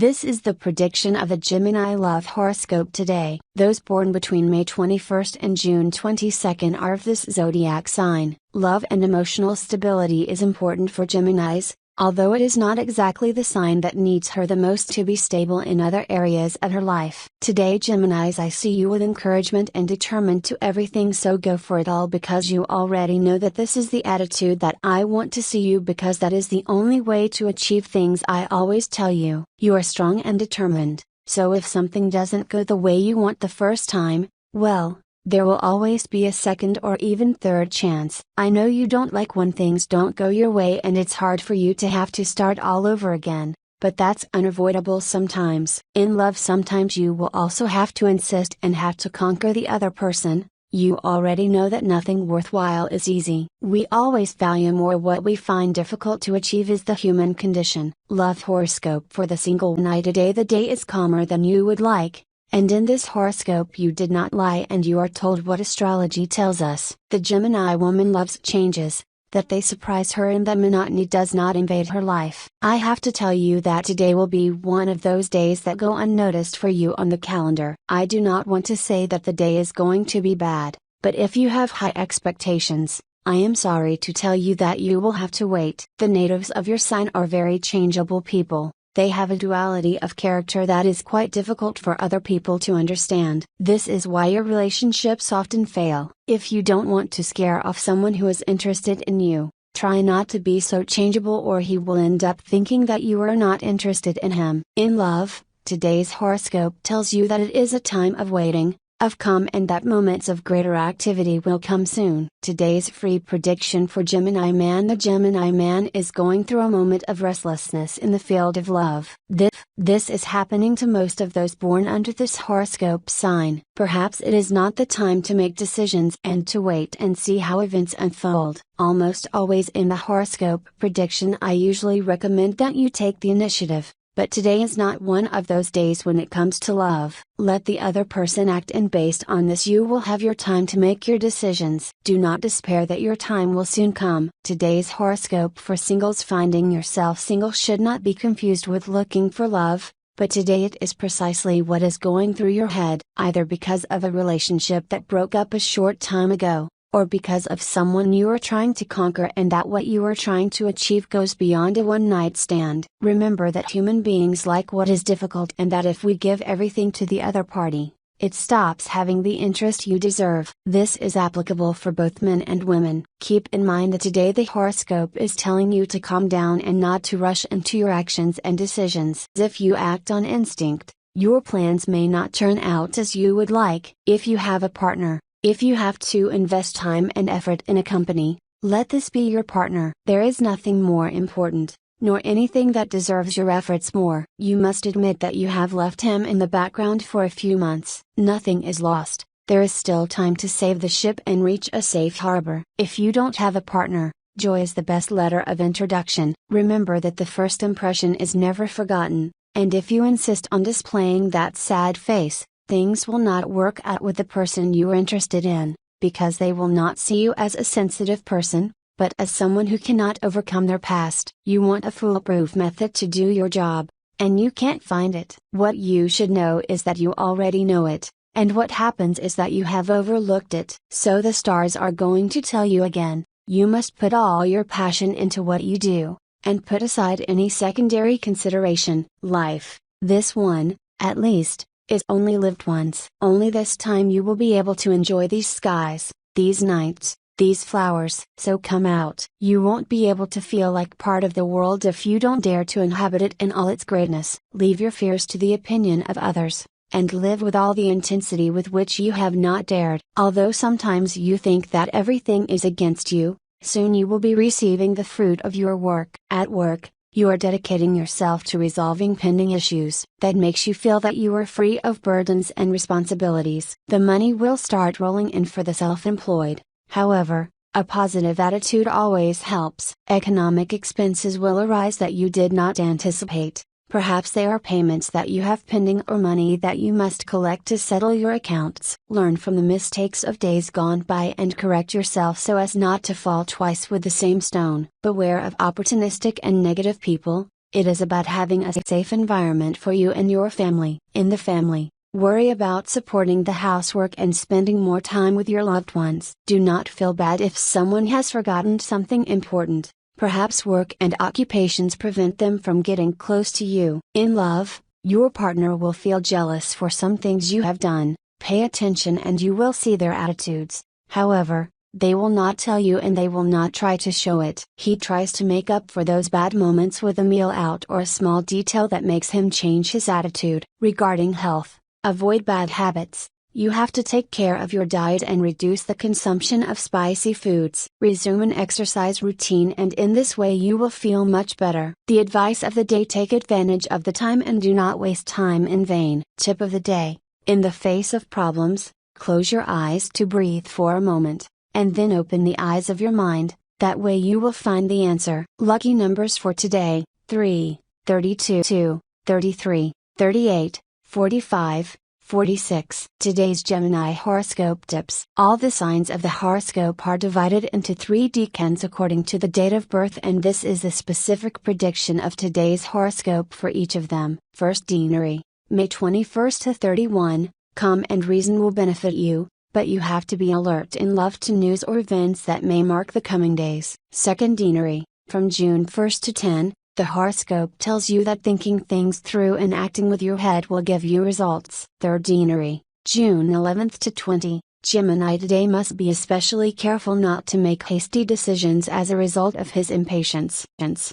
This is the prediction of the Gemini love horoscope today. Those born between May 21st and June 22nd are of this zodiac sign. Love and emotional stability is important for Geminis, although it is not exactly the sign that needs her the most to be stable in other areas of her life. Today Geminis, I see you with encouragement and determined to everything, so go for it all, because you already know that this is the attitude that I want to see you, because that is the only way to achieve things I always tell you. You are strong and determined, so if something doesn't go the way you want the first time, well, there will always be a second or even third chance. I know you don't like when things don't go your way and it's hard for you to have to start all over again, but that's unavoidable sometimes. In love, sometimes you will also have to insist and have to conquer the other person. You already know that nothing worthwhile is easy. We always value more what we find difficult to achieve, is the human condition. Love horoscope for the single night today. The day is calmer than you would like. And in this horoscope you did not lie, and you are told what astrology tells us. The Gemini woman loves changes, that they surprise her and that monotony does not invade her life. I have to tell you that today will be one of those days that go unnoticed for you on the calendar. I do not want to say that the day is going to be bad, but if you have high expectations, I am sorry to tell you that you will have to wait. The natives of your sign are very changeable people. They have a duality of character that is quite difficult for other people to understand. This is why your relationships often fail. If you don't want to scare off someone who is interested in you, try not to be so changeable, or he will end up thinking that you are not interested in him. In love, today's horoscope tells you that it is a time of waiting, of calm, and that moments of greater activity will come soon. Today's free prediction for Gemini man. The Gemini man is going through a moment of restlessness in the field of love. This is happening to most of those born under this horoscope sign. Perhaps it is not the time to make decisions and to wait and see how events unfold. Almost always in the horoscope prediction I usually recommend that you take the initiative. But today is not one of those days when it comes to love. Let the other person act, and based on this you will have your time to make your decisions. Do not despair that your time will soon come. Today's horoscope for singles. Finding yourself single should not be confused with looking for love, but today it is precisely what is going through your head, either because of a relationship that broke up a short time ago, or because of someone you are trying to conquer, and that what you are trying to achieve goes beyond a one-night stand. Remember that human beings like what is difficult, and that if we give everything to the other party, it stops having the interest you deserve. This is applicable for both men and women. Keep in mind that today the horoscope is telling you to calm down and not to rush into your actions and decisions. If you act on instinct, your plans may not turn out as you would like. If you have a partner, if you have to invest time and effort in a company, let this be your partner. There is nothing more important, nor anything that deserves your efforts more. You must admit that you have left him in the background for a few months. Nothing is lost. There is still time to save the ship and reach a safe harbor. If you don't have a partner, joy is the best letter of introduction. Remember that the first impression is never forgotten, and if you insist on displaying that sad face, things will not work out with the person you are interested in, because they will not see you as a sensitive person, but as someone who cannot overcome their past. You want a foolproof method to do your job, and you can't find it. What you should know is that you already know it, and what happens is that you have overlooked it. So the stars are going to tell you again, you must put all your passion into what you do, and put aside any secondary consideration. Life, this one, at least, is only lived once. Only this time you will be able to enjoy these skies, these nights, these flowers. So come out. You won't be able to feel like part of the world if you don't dare to inhabit it in all its greatness. Leave your fears to the opinion of others, and live with all the intensity with which you have not dared. Although sometimes you think that everything is against you, soon you will be receiving the fruit of your work. At work, you are dedicating yourself to resolving pending issues. That makes you feel that you are free of burdens and responsibilities. The money will start rolling in for the self-employed. However, a positive attitude always helps. Economic expenses will arise that you did not anticipate. Perhaps they are payments that you have pending or money that you must collect to settle your accounts. Learn from the mistakes of days gone by and correct yourself so as not to fall twice with the same stone. Beware of opportunistic and negative people. It is about having a safe environment for you and your family. In the family, worry about supporting the housework and spending more time with your loved ones. Do not feel bad if someone has forgotten something important. Perhaps work and occupations prevent them from getting close to you. In love, your partner will feel jealous for some things you have done. Pay attention and you will see their attitudes. However, they will not tell you and they will not try to show it. He tries to make up for those bad moments with a meal out or a small detail that makes him change his attitude. Regarding health, avoid bad habits. You have to take care of your diet and reduce the consumption of spicy foods. Resume an exercise routine and in this way you will feel much better. The advice of the day: take advantage of the time and do not waste time in vain. Tip of the day: in the face of problems, close your eyes to breathe for a moment, and then open the eyes of your mind. That way you will find the answer. Lucky numbers for today: 3, 32, 33, 38, 45, 46. Today's Gemini horoscope tips. All the signs of the horoscope are divided into 3 decans according to the date of birth, and this is the specific prediction of today's horoscope for each of them. First deanery, May 21st to 31. Calm and reason will benefit you, but you have to be alert in love to news or events that may mark the coming days. Second deanery, from June 1st to 10. The horoscope tells you that thinking things through and acting with your head will give you results. Third deanery, June 11th to 20. Gemini today must be especially careful not to make hasty decisions as a result of his impatience.